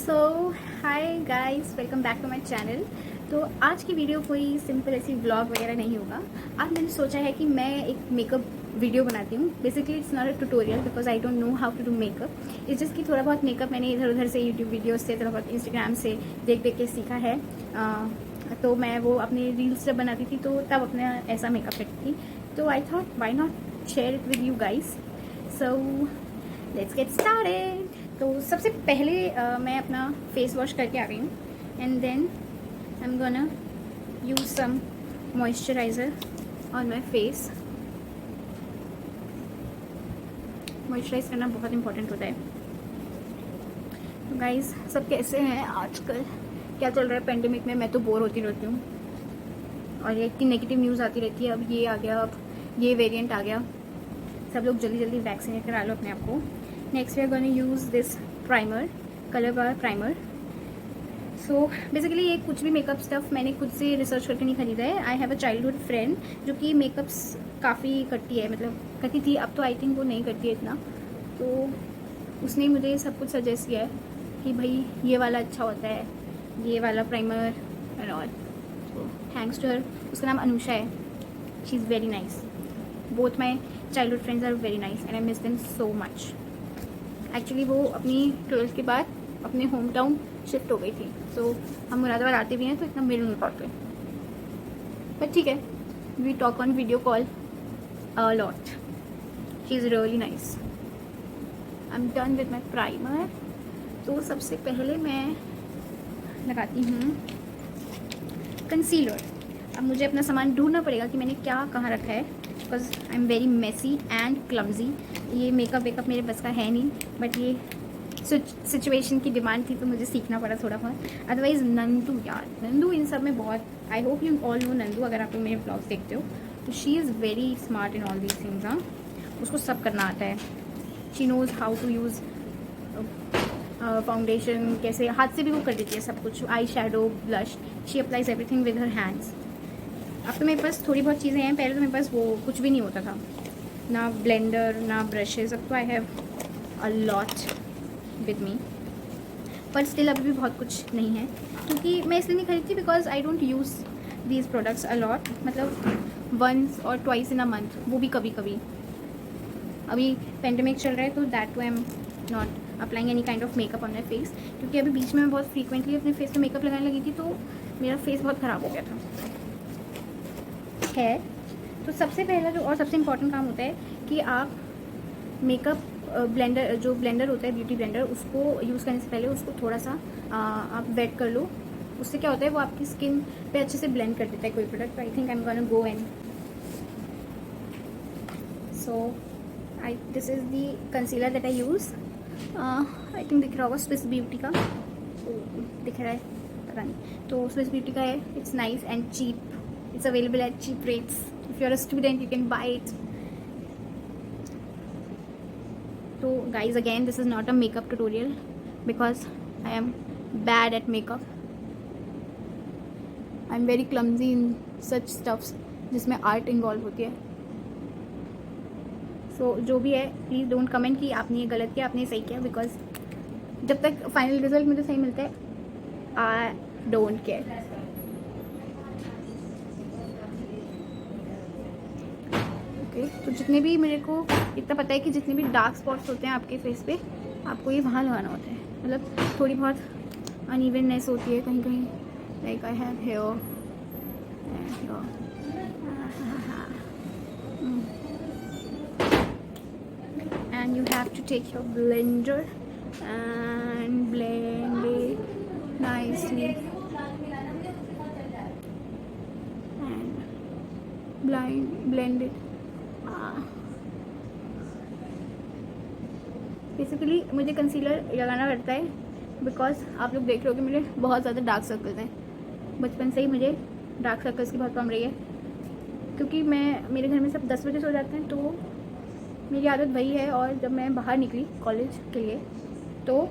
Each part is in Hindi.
So hi guys, welcome back to my channel. तो आज की वीडियो कोई सिंपल ऐसी व्लॉग वगैरह नहीं होगा। आज मैंने सोचा है कि मैं एक मेकअप वीडियो बनाती हूँ। Basically it's not a tutorial because I don't know how to do makeup. It's just कि थोड़ा बहुत मेकअप मैंने इधर उधर से यूट्यूब वीडियोस से, थोड़ा बहुत इंस्टाग्राम से देख देख के सीखा है। तो मैं वो अपनी रील्स जब बनाती थी तो तब अपना ऐसा मेकअप करती थी। तो I thought why not share it with you guys. So let's get started. तो सबसे पहले मैं अपना फेस वॉश करके आ गई हूँ and then I am gonna use some moisturiser on my face. Moisturise करना बहुत इंपॉर्टेंट होता है। तो गाइज, सब कैसे हैं आजकल, क्या चल रहा है पेंडेमिक में? मैं तो बोर होती रहती हूँ और ये इतनी नेगेटिव न्यूज़ आती रहती है। अब ये आ गया, अब ये वेरिएंट आ गया। सब लोग जल्दी जल्दी वैक्सीनेट करा लो अपने आप को। Next we are gonna use this primer, colour bar primer. So basically ये कुछ भी मेकअप स्टफ़ मैंने खुद से रिसर्च करके नहीं खरीदा है। I have a childhood friend जो कि मेकअप्स काफ़ी करती है, मतलब करती थी, अब तो आई थिंक वो नहीं करती है इतना। तो उसने मुझे सब कुछ सजेस्ट किया है कि भाई ये वाला अच्छा होता है, ये वाला प्राइमर एंड ऑल। तो थैंक्स टू हर। उसका नाम अनुषा है। She is very nice. Both my childhood friends are very nice and I miss them so much. Actually वो अपनी 12th के बाद अपने होम टाउन शिफ्ट हो गई थी। सो हम मुरादाबाद आते भी हैं तो इतना मिल नहीं पाते, बट ठीक है, we talk on video call a lot. She is really nice. I am done with my primer. तो सबसे पहले मैं लगाती हूँ कंसीलर। अब मुझे अपना सामान ढूंढना पड़ेगा कि मैंने क्या कहाँ रखा है, because I am very messy and clumsy. ये मेकअप वेकअप मेरे बस का है नहीं, बट ये सिचुएशन की डिमांड थी तो मुझे सीखना पड़ा थोड़ा बहुत। अदरवाइज नंदू, यार नंदू इन सब में बहुत, I hope you all know Nandu, अगर आप लोग मेरे ब्लॉग्स देखते हो तो she is very smart in all these things. हाँ, उसको सब करना आता है। She knows how to use foundation, कैसे हाथ से भी वो कर देती है सब कुछ। Eye shadow, blush, she applies everything with her hands. अब तो मेरे पास थोड़ी बहुत चीज़ें हैं, पहले तो मेरे पास वो कुछ भी नहीं होता था, ना ब्लेंडर ना ब्रशेज़। अब तो I have a lot with me, पर स्टिल अभी भी बहुत कुछ नहीं है, क्योंकि मैं इसलिए नहीं खरीदती because I don't use these products a lot. मतलब वंस और ट्वाइस इन अ मंथ, वो भी कभी कभी। अभी पेंडेमिक चल रहा है तो that too I am not applying any kind of makeup on my face, क्योंकि अभी बीच में मैं बहुत फ्रीक्वेंटली अपने फेस पे मेकअप लगाने लगी थी तो मेरा फेस बहुत ख़राब हो गया था। है तो सबसे पहला जो और सबसे इम्पॉर्टेंट काम होता है कि आप मेकअप ब्लेंडर, जो ब्लेंडर होता है ब्यूटी ब्लेंडर, उसको यूज़ करने से पहले उसको थोड़ा सा आप वेट कर लो। उससे क्या होता है, वो आपकी स्किन पे अच्छे से ब्लेंड कर देता है कोई product. I think I am gonna go and so I this is the concealer that I use. I think दिख रहा होगा, स्विस ब्यूटी का। दिख रहा है, पता नहीं। तो स्विस ब्यूटी का है। It's nice and cheap. It's available at cheap rates. If you're a student, you can buy it. So guys, again, this is not a makeup tutorial because I am bad at makeup. I'm very clumsy in such stuffs जिसमें आर्ट इन्वॉल्व होती है। So जो भी है, प्लीज़ डोंट कमेंट कि आपने ये गलत किया, आपने सही किया, बिकॉज जब तक फाइनल रिजल्ट मुझे सही मिलता है, आई डोंट केयर। तो जितने भी, मेरे को इतना पता है कि जितने भी डार्क स्पॉट्स होते हैं आपके फेस पे, आपको ये वहाँ लगाना होता है। मतलब थोड़ी बहुत अनइवननेस होती है कहीं कहीं, like I have here and you have to take your blender and blend it nicely and blend it. Basically मुझे कंसीलर लगाना पड़ता है बिकॉज आप लोग देख रहे हो कि मेरे बहुत ज़्यादा डार्क सर्कल्स हैं। बचपन से ही मुझे डार्क सर्कल्स की बहुत कम रही है, क्योंकि मेरे घर में सब 10 बजे सो जाते हैं, तो मेरी आदत वही है। और जब मैं बाहर निकली कॉलेज के लिए तो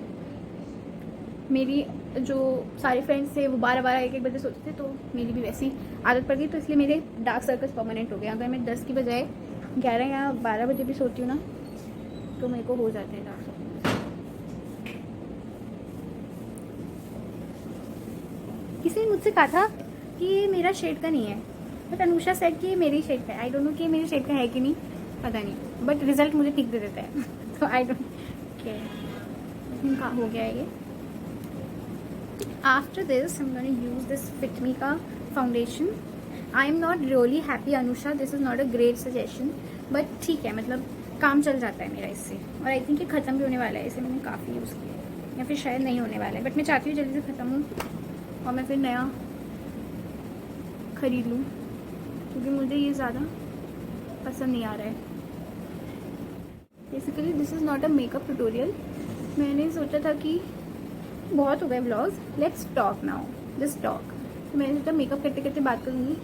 मेरी जो सारे फ्रेंड्स थे वो 12-12 1-1 बजे सोते थे, तो मेरी भी वैसी आदत पड़ गई। तो इसलिए मेरे डार्क सर्कल्स परमानेंट हो गए। अगर मैं 10 की बजाय 11 या 12 बजे भी सोती हूँ ना, तो मेरे को हो जाते हैं डार्क सर्कल्स। किसी ने मुझसे कहा था कि ये मेरा शेड का नहीं है, बट अनुषा सेड कि ये मेरी शेड का है। आई डोंट नो कि ये मेरी शेड का है कि नहीं, पता नहीं, बट रिजल्ट मुझे ठीक दे देता है तो आई डोंट केयर। का हो गया है ये। After this I am gonna use this fit me का foundation. I am not really happy Anusha, this is not a great suggestion, but ठीक है, मतलब काम चल जाता है मेरा इससे। और आई थिंक ये ख़त्म भी होने वाला है, इसे मैंने काफ़ी यूज़ किया है, या फिर शायद नहीं होने वाला है, बट मैं चाहती हूँ जल्दी से ख़त्म हो और मैं फिर नया ख़रीद लूँ, क्योंकि मुझे ये ज़्यादा पसंद नहीं आ रहा है। Basically this is not a makeup tutorial. मैंने सोचा था कि बहुत हो गए vlogs, let's talk now, just talk. तो मैंने सोचा मेकअप करते करते बात करूँगी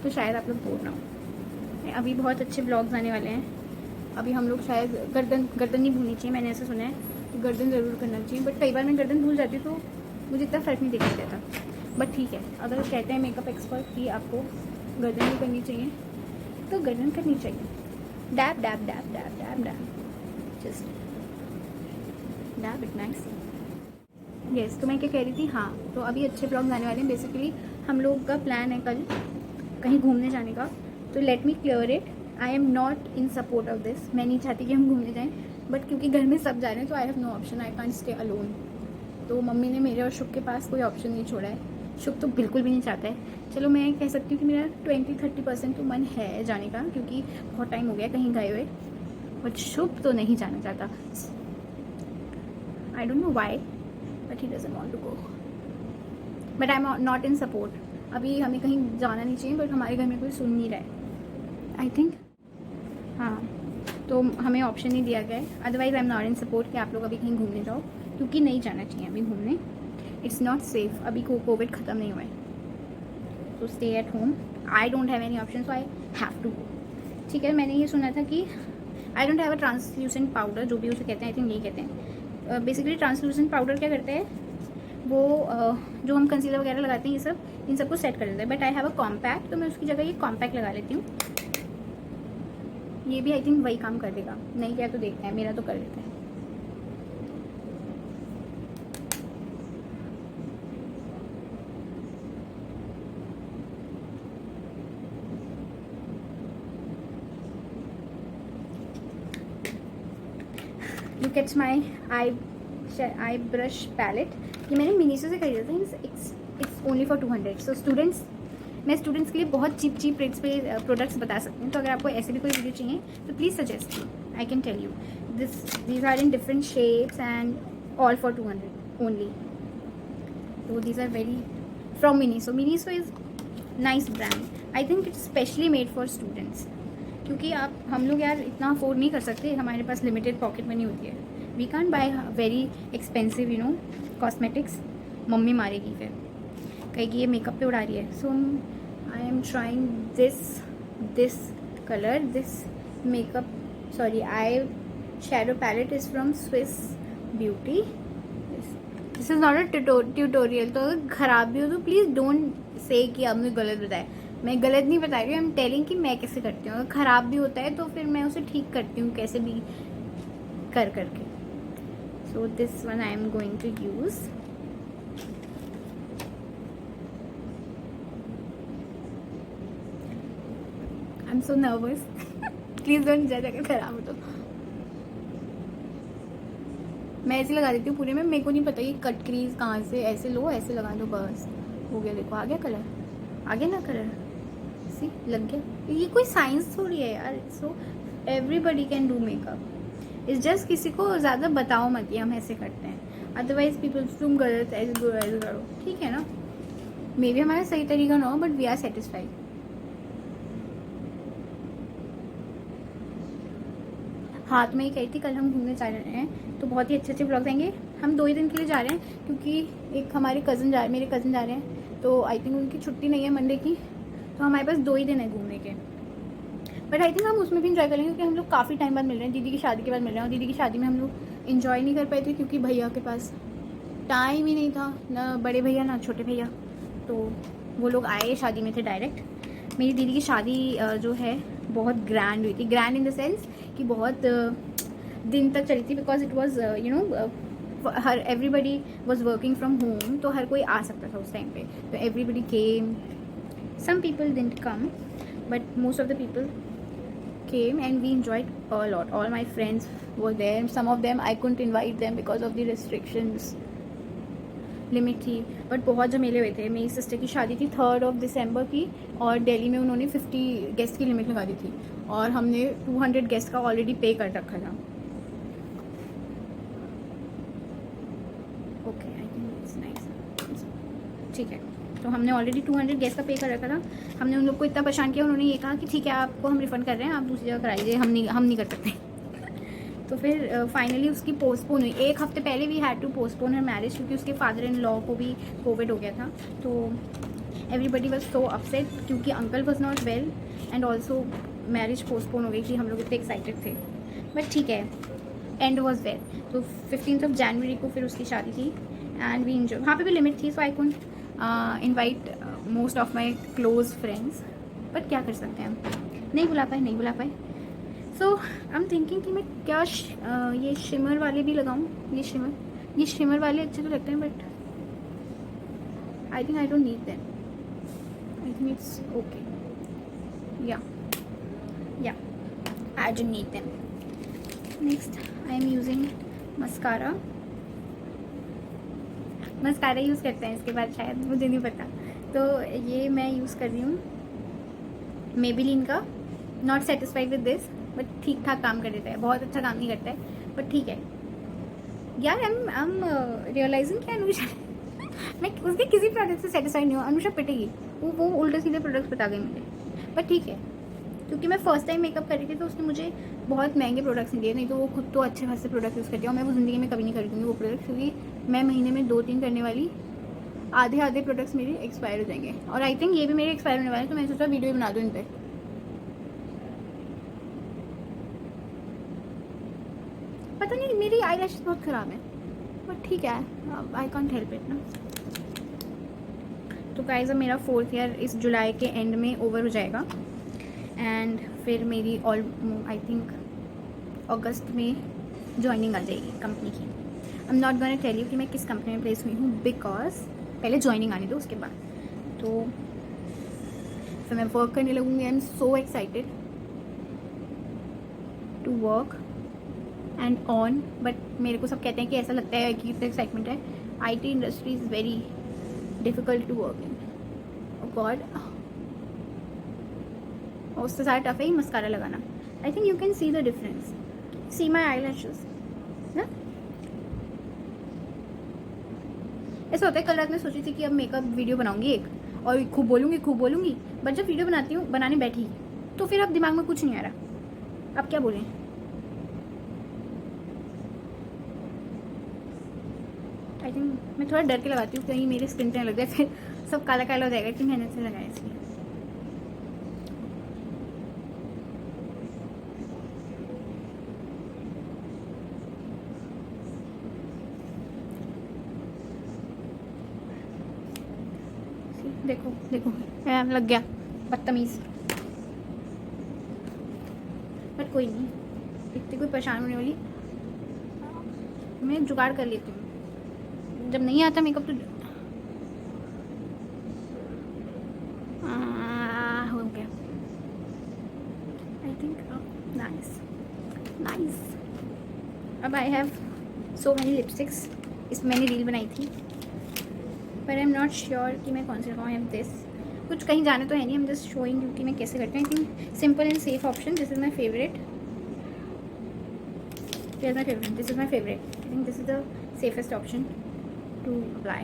तो शायद आप लोग बोर ना हो। अभी बहुत अच्छे व्लॉग्स आने वाले हैं। अभी हम लोग शायद गर्दन नहीं भूलनी चाहिए, मैंने ऐसा सुना है कि गर्दन ज़रूर करना चाहिए, बट कई बार मैं गर्दन भूल जाती हूँ तो मुझे इतना फ़र्क नहीं दिखाई देता। बट ठीक है, अगर कहते हैं मेकअप एक्सपर्ट कि आपको गर्दन नहीं करनी चाहिए तो गर्दन करनी चाहिए। Dab dab dab dab dab dab, just dab it nice. Yes, तो मैं क्या कह रही थी, हाँ, तो अभी अच्छे ब्लॉग्स आने वाले हैं। बेसिकली हम लोग का प्लान है कल कहीं घूमने जाने का, तो let me clear it, I am not in support of this. मैं नहीं चाहती कि हम घूमने जाएं, बट क्योंकि घर में सब जा रहे हैं तो I have no option, I can't stay alone. तो मम्मी ने मेरे और शुभ के पास कोई ऑप्शन नहीं छोड़ा है। शुभ तो बिल्कुल भी नहीं चाहता है। चलो मैं कह सकती हूँ कि मेरा 20-30% तो मन है जाने का, क्योंकि बहुत टाइम हो गया कहीं गए हुए, बट शुभ तो नहीं जाना चाहता। I don't know why, but he doesn't want to go, but I am not in support. अभी हमें कहीं जाना नहीं चाहिए, बट हमारे घर में कोई सुन नहीं रहा है आई थिंक। हाँ, तो हमें ऑप्शन नहीं दिया गया है। Otherwise I am not in support कि आप लोग अभी कहीं घूमने जाओ, क्योंकि नहीं जाना चाहिए अभी घूमने। इट्स नॉट सेफ, अभी कोविड ख़त्म नहीं हुआ है, तो stay at home. I don't have any option, so I have to go. ठीक है, मैंने ये सुना था कि I don't have a translucent powder, जो भी उसे कहते हैं, आई थिंक यही कहते हैं। बेसिकली ट्रांसल्यूसेंट पाउडर क्या करता है, वो जो हम कंसीलर वगैरह लगाते हैं ये सब, इन सबको सेट कर देता है। But I have a compact, तो मैं उसकी जगह ये कॉम्पैक्ट लगा लेती हूँ। ये भी आई थिंक वही काम कर देगा, नहीं क्या तो देखते हैं, मेरा तो कर देता है। Look at my eye brush palette. ये मैंने मिनीसो से खरीदा था, it's only for 200। So students, मैं स्टूडेंट्स के लिए बहुत चीप रेट्स पे प्रोडक्ट्स बता सकती हूँ। तो अगर आपको ऐसे भी कोई वीडियो चाहिए तो please suggest me, I can tell you. These are in different shapes and all for 200 only. तो these are very from Miniso. Miniso is nice brand, I think it's specially made for students, क्योंकि हम लोग यार इतना अफोर्ड नहीं कर सकते, हमारे पास लिमिटेड पॉकेट मनी होती है। We can't buy very expensive cosmetics. Mummy मारेगी फिर, कहेगी ये मेकअप पे उड़ा रही है। So I am trying this colour, this makeup sorry eye shadow palette is from Swiss Beauty. This is not a tutorial, तो अगर ख़राब भी हो तो प्लीज़ डोंट से कि आपने गलत बताया। मैं गलत नहीं बता रही हूँ, आई एम टेलिंग कि मैं कैसे करती हूँ। अगर ख़राब भी होता है तो फिर मैं उसे ठीक करती हूँ कैसे भी करके। So this one I am going to use. I am so nervous, please don't जज अगर ख़राब हो तो। मैं ऐसे लगा देती हूँ पूरे में, मेरे को नहीं पता ये कट क्रीज कहाँ से, ऐसे लो ऐसे लगा दो, बस हो गया। देखो आ गया कलर, आ गया ना कलर, सी लग गया। ये कोई साइंस थोड़ी है यार। So everybody can do makeup, इस जस्ट किसी को ज़्यादा बताओ मत कि हम ऐसे करते हैं, अदरवाइज पीपल तुम गलत ऐसे करो, ठीक है ना। मे बी हमारा सही तरीका ना हो, बट वी आर सेटिस्फाइड। हाँ, तो मैं ये कही थी कल हम घूमने जा रहे हैं, तो बहुत ही अच्छे ब्लॉग्स आएंगे। हम 2 ही दिन के लिए जा रहे हैं, क्योंकि एक हमारे मेरे कज़न जा रहे हैं, तो आई थिंक उनकी छुट्टी नहीं है मंडे की, तो हमारे पास 2 ही दिन है घूमने के। बट आई थिंक हम उसमें भी इंजॉय करेंगे, क्योंकि हम लोग काफ़ी टाइम बाद मिल रहे हैं, दीदी की शादी के बाद मिल रहे हैं। और दीदी की शादी में हम लोग इंजॉय नहीं कर पाए थे, क्योंकि भैया के पास टाइम ही नहीं था, ना बड़े भैया ना छोटे भैया, तो वो लोग आए शादी में थे डायरेक्ट। मेरी दीदी की शादी जो है बहुत ग्रैंड हुई थी, ग्रैंड इन द सेंस कि बहुत दिन तक चली थी, because it was her everybody was working from home, तो हर कोई आ सकता था उस टाइम पे, तो everybody came. Some people didn't come, but most of the people came and we enjoyed a lot. All my friends were there. Some of them I couldn't invite them because of the restrictions, limit थी, बट बहुत झमेले हुए थे. मेरी सिस्टर की शादी थी 3 दिसंबर की, और दिल्ली में उन्होंने 50 गेस्ट की लिमिट लगा दी थी, और हमने 200 गेस्ट का ऑलरेडी पे कर रखा था. Okay, I think it's nice. ठीक है, तो हमने ऑलरेडी 200 गेस्ट का पे कर रखा था. हमने उन लोग को इतना परेशान किया, उन्होंने ये कहा कि ठीक है आपको हम रिफ़ंड कर रहे हैं, आप दूसरी जगह कराइए, हम नहीं कर सकते. तो फिर फाइनली उसकी पोस्टपोन हुई. 1 हफ्ते पहले we had to postpone her marriage, क्योंकि उसके फादर इन लॉ को भी कोविड हो गया था. तो एवरीबडी वॉज सो अपसेट, क्योंकि uncle was not well, and also marriage postpone हो गई थी. हम लोग इतने एक्साइटेड थे, बट ठीक है, एंड वॉज वेल. तो 15 जनवरी को फिर उसकी शादी थी, एंड वी इंजॉय. वहाँ पे भी लिमिट थी, so I could invite most of my close friends, but क्या कर सकते हैं हम, नहीं बुला पाए. सो आई एम थिंकिंग कि मैं क्या ये शिमर वाले भी लगाऊं. ये शिमर वाले अच्छे तो लगते हैं, but I think I don't need them. I think it's okay. या I don't need them. Next I am using mascara use करते हैं इसके बाद, शायद, मुझे नहीं पता. तो ये मैं यूज़ कर रही हूँ मेबेलिन का. Not satisfied with this, but ठीक ठाक काम कर देता है. बहुत अच्छा काम नहीं करता है, बट ठीक है यार. आई एम रियलाइजिंग कि अनुषा मैं उसके किसी प्रोडक्ट से सेटिस्फाइड नहीं हूँ. अनुषा पिटेगी, वो उल्टे सीधे प्रोडक्ट्स बता गई मुझे, बट ठीक है, क्योंकि मैं फर्स्ट टाइम मेकअप कर रही थी, तो उसने मुझे बहुत महंगे प्रोडक्ट्स नहीं दिए. नहीं तो वो खुद तो अच्छे खासे प्रोडक्ट यूज़ करती है, और मैं वो ज़िंदगी में कभी नहीं खरीदूँगी वो प्रोडक्ट, क्योंकि मैं महीने में 2-3 करने वाली, आधे प्रोडक्ट्स मेरे एक्सपायर हो जाएंगे, और आई थिंक ये भी मेरे एक्सपायर होने वाले हैं. तो मैंने सोचा वीडियो बना दूँ इन पर. पता नहीं, मेरी आई लैशेस बहुत ख़राब है, बट ठीक है, आई कॉन्ट हेल्प इट ना. तो गाइस, अब मेरा 4th ईयर इस जुलाई के एंड में ओवर हो जाएगा, एंड फिर मेरी आई थिंक अगस्त में ज्वाइनिंग आ जाएगी कंपनी की. I am not gonna tell you कि मैं किस कंपनी में प्लेस हुई हूँ, बिकॉज पहले ज्वाइनिंग आने दो, उसके बाद. तो फिर मैं वर्क करने लगूँगी. I am so excited to work and on, but मेरे को सब कहते हैं कि ऐसा लगता है कि इतना एक्साइटमेंट है. IT industry is very difficult to work in. God, और उससे ज़्यादा टफ है ही मस्कारा लगाना. I think you can see the difference. See my eyelashes ना. ऐसा होता है, कल रात में सोची थी कि अब मेकअप वीडियो बनाऊंगी एक, और खूब बोलूँगी, बट जब वीडियो बनाने बैठी, तो फिर अब दिमाग में कुछ नहीं आ रहा. अब क्या बोलें. आई थिंक मैं थोड़ा डर के लगाती हूँ, कहीं मेरे स्किन पे लग जाए, फिर सब काला काला हो जाएगा. इतनी मेहनत से लगाया इसलिए. देखो लग गया, बदतमीज़. बट कोई नहीं, इतनी कोई परेशान होने वाली, मैं जुगाड़ कर लेती हूँ. जब नहीं आता मेकअप तो हो गया. I think nice. अब I have so many lipsticks. इसमें मैंने रील बनाई थी, पर आई एम नॉट श्योर कि मैं कौन से लगाऊँ. I have this. कुछ कहीं जाने तो है नहीं, I am just showing you कि मैं कैसे करती हूँ. I think simple and safe option. This is my favourite. This is my favorite. I think this is the safest option to apply.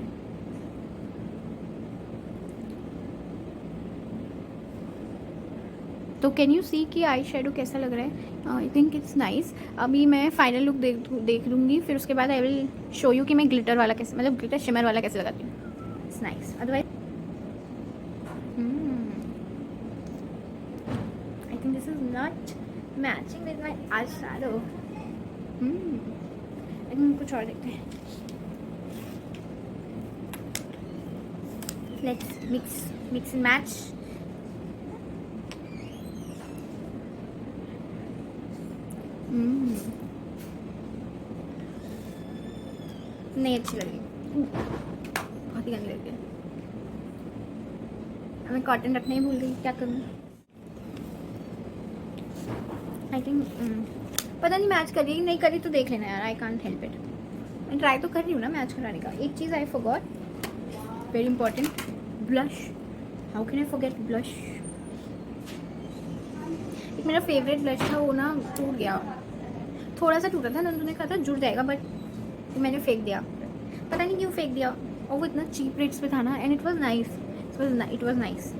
तो कैन यू सी कि आई शेडो कैसा लग रहा है. आई थिंक इट्स नाइस. अभी मैं फाइनल लुक देख लूँगी, फिर उसके बाद आई विल शो यू कि मैं ग्लिटर वाला कैसे, मतलब ग्लिटर शिमर वाला कैसे लगाती हूँ. It's nice. Otherwise I think this is not matching with my eye shadow. लेकिन कुछ और देखते हैं. Let's mix and match. नहीं अच्छी लग रही, बहुत ही गंदी लग रही है। मैं कॉटन रखना ही भूल गई, क्या करूँ। आई थिंक पता नहीं मैच करी नहीं करी तो देख लेना यार, आई कांट हेल्प इट। मैं ट्राई तो कर रही हूँ ना मैच कराने का। एक चीज़ I forgot, very important, blush. How can I forget blush. एक मेरा फेवरेट ब्लश था, वो ना टूट गया, थोड़ा सा टूटा था। नंदू ने कहा था जुड़ जाएगा, बट मैंने फेंक दिया, पता नहीं क्यों फेंक दिया। और वो इतना चीप रेट्स पे था ना, and it was nice, it was nice.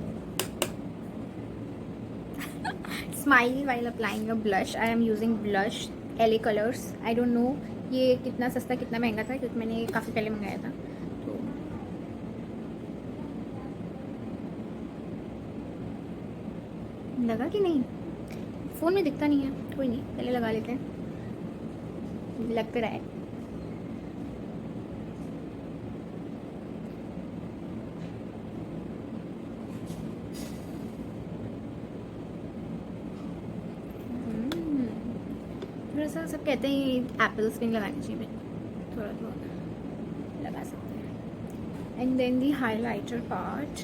Smile while applying a blush, I am using blush LA colours. I don't no ये कितना सस्ता कितना महंगा था, क्योंकि मैंने काफ़ी पहले मंगाया था। तो लगा कि नहीं, फ़ोन में दिखता नहीं है, कोई नहीं, पहले लगा लेते हैं, लग तो रहा है। थोड़ा सा सब कहते हैं एप्पल स्किन लगानी चाहिए, थोड़ा थोड़ा लगा सकते हैं। And then the highlighter part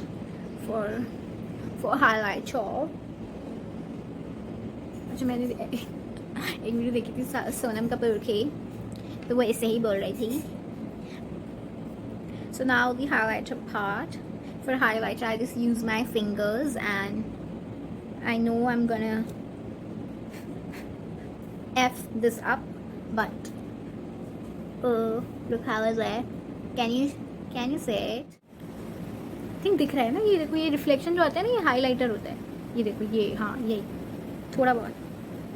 for highlighter. अच्छा, मैंने एक वीडियो देखी थी सोनम कपूर की, तो वो ऐसे ही बोल रही थी। So now the highlighter part. For highlighter I just use my fingers and I know I am gonna F this up, but look how is it? Can you say it? Think दिख रहा है ना, ये देखो, ये रिफ्लेक्शन जो आता है ना, ये हाइलाइटर होता है। ये देखो, ये हाँ यही थोड़ा बहुत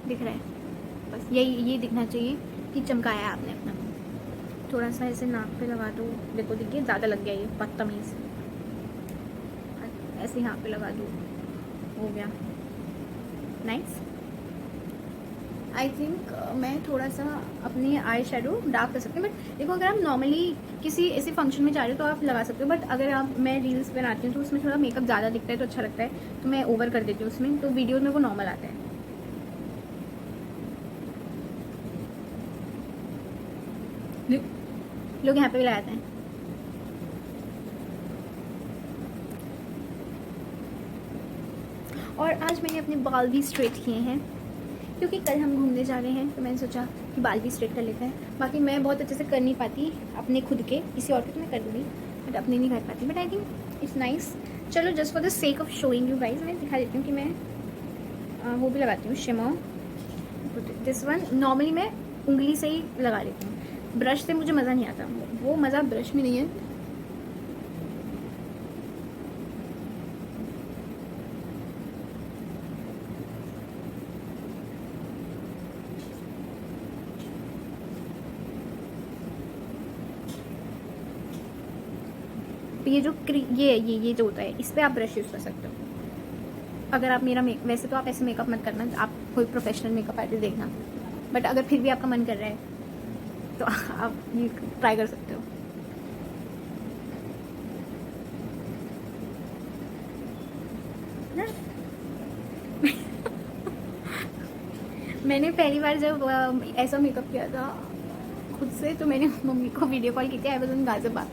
दिख रहा है, बस यही ये दिखना चाहिए कि चमकाया है आपने अपना। थोड़ा सा ऐसे नाक पे लगा दो, देखो देखिए ज़्यादा लग गया, ये बदतमीज़। ऐसे यहाँ पे लगा दो, हो गया नाइस। आई थिंक मैं थोड़ा सा अपनी आई शेडो डार्क कर सकती हूँ, बट देखो अगर आप नॉर्मली किसी ऐसे फंक्शन में जा रहे हो तो आप लगा सकते हो, बट अगर आप मैं रील्स बनाती हूँ तो उसमें थोड़ा मेकअप ज़्यादा दिखता है तो अच्छा लगता है, तो मैं ओवर कर देती हूँ उसमें, तो वीडियो में वो नॉर्मल आता है। लोग यहाँ पे भी लगाते हैं। और आज मैंने अपने बाल भी स्ट्रेट किए हैं, क्योंकि कल हम घूमने जा रहे हैं, तो मैंने सोचा कि बाल भी स्ट्रेट कर लेते हैं। बाकी मैं बहुत अच्छे से कर नहीं पाती अपने खुद के, किसी और के तो मैं कर दूँगी, बट अपने नहीं कर पाती, but I think it's nice. चलो just for the sake of showing you guys मैं दिखा देती हूँ कि मैं वो भी लगाती हूँ शिमर। दिस वन नॉर्मली मैं उंगली से ही लगा लेती हूँ, ब्रश से मुझे मज़ा नहीं आता, वो मज़ा ब्रश में नहीं है। ये जो ये जो होता है, इस पर आप ब्रश यूज़ कर सकते हो। अगर आप मेरा वैसे तो आप ऐसे मेकअप मत करना, आप कोई प्रोफेशनल मेकअप आर्टिस्ट देखना, बट अगर फिर भी आपका मन कर रहा है तो आप ये ट्राई कर सकते हो। ना मैंने पहली बार जब ऐसा मेकअप किया था खुद से, तो मैंने मम्मी को वीडियो कॉल की थी, I was in Ghaziabad.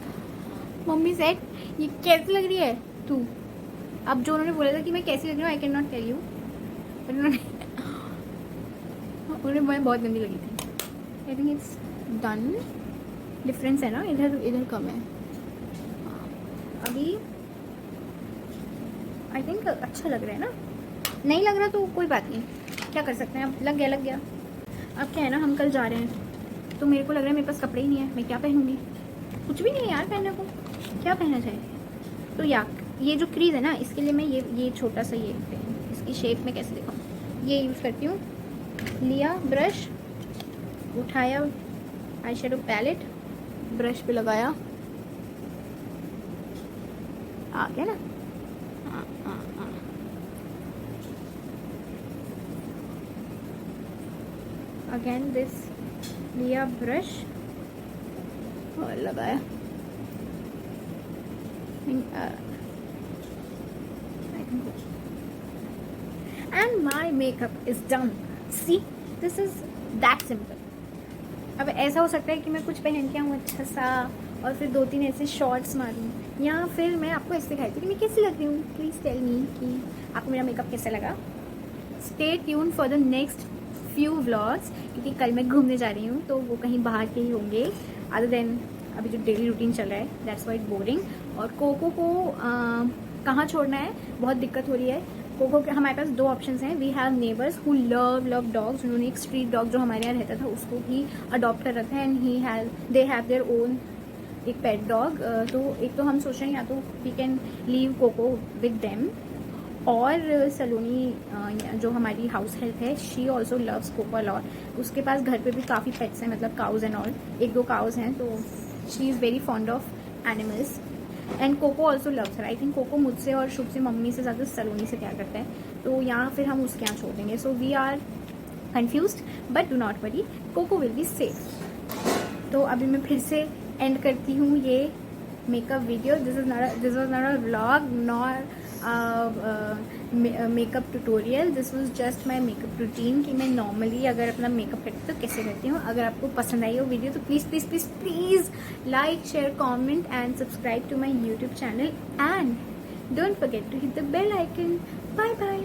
Mummy said ये कैसी लग रही है तू। अब जो उन्होंने बोला था कि मैं कैसी लग रही हूँ, I can not tell you, उन्होंने मैं बहुत गंदी लगी थी। I think it's done. Difference है ना, इधर कम है अभी। आई थिंक अच्छा लग रहा है ना, नहीं लग रहा तो कोई बात नहीं, क्या कर सकते हैं, अब लग गया। अब क्या है ना, हम कल जा रहे हैं, तो मेरे को लग रहा है मेरे पास कपड़े ही नहीं है, मैं क्या पहनूंगी, कुछ भी नहीं है यार पहनने को, क्या पहनना चाहिए। तो ये जो क्रीज है ना, इसके लिए मैं ये छोटा सा ये इसकी शेप में कैसे दिखाऊँ, ये यूज़ करती हूँ। लिया ब्रश, उठाया आई शेडो पैलेट, ब्रश पे लगाया, आ गया ना। अगेन दिस, लिया ब्रश और लगाया। And my makeup is done. See, this is that simple. अब ऐसा हो सकता है कि मैं कुछ पहन के आऊँ अच्छा सा और फिर 2-3 ऐसे शॉर्ट्स मारूँ, या फिर मैं आपको ऐसे दिखाई थी कि मैं कैसी लग रही हूँ। प्लीज़ टेल मी कि आपको मेरा मेकअप कैसा लगा। Stay tune for the next few vlogs, क्योंकि कल मैं घूमने जा रही हूँ तो वो कहीं बाहर के ही होंगे, अदर देन अभी जो डेली रूटीन चल रहा है दैट्स वाइट बोरिंग। और कोको को कहाँ छोड़ना है, बहुत दिक्कत हो रही है। कोको के हमारे पास 2 ऑप्शंस हैं। We have neighbours who love dogs. उन्होंने एक स्ट्रीट डॉग जो हमारे यहाँ रहता था उसको भी अडॉप्ट कर रखा है, and they have their own एक पेट डॉग। तो एक तो हम सोच रहे हैं या तो we can leave Coco with them, और सलोनी जो हमारी हाउस हेल्प है she also loves Coco a lot. उसके पास घर पे भी काफ़ी पेट्स हैं, मतलब काउज एंड ऑल, 1-2 काउज हैं, तो she is very fond of animals and Coco also loves her. I think Coco मुझसे और शुभ से मम्मी से ज़्यादा सलोनी से प्यार करता है, तो यहाँ फिर हम उसके यहाँ छोड़ देंगे। So we are confused but do not worry, Coco will be safe. तो अभी मैं फिर से एंड करती हूँ ये makeup video. This was not a vlog nor makeup tutorial, this was just my makeup routine कि मैं नॉर्मली अगर अपना मेकअप करती हूँ तो कैसे करती हूँ। अगर आपको पसंद आई हो वीडियो तो please please please please like, share, comment and subscribe to my YouTube channel, and don't forget to hit the bell icon. Bye bye.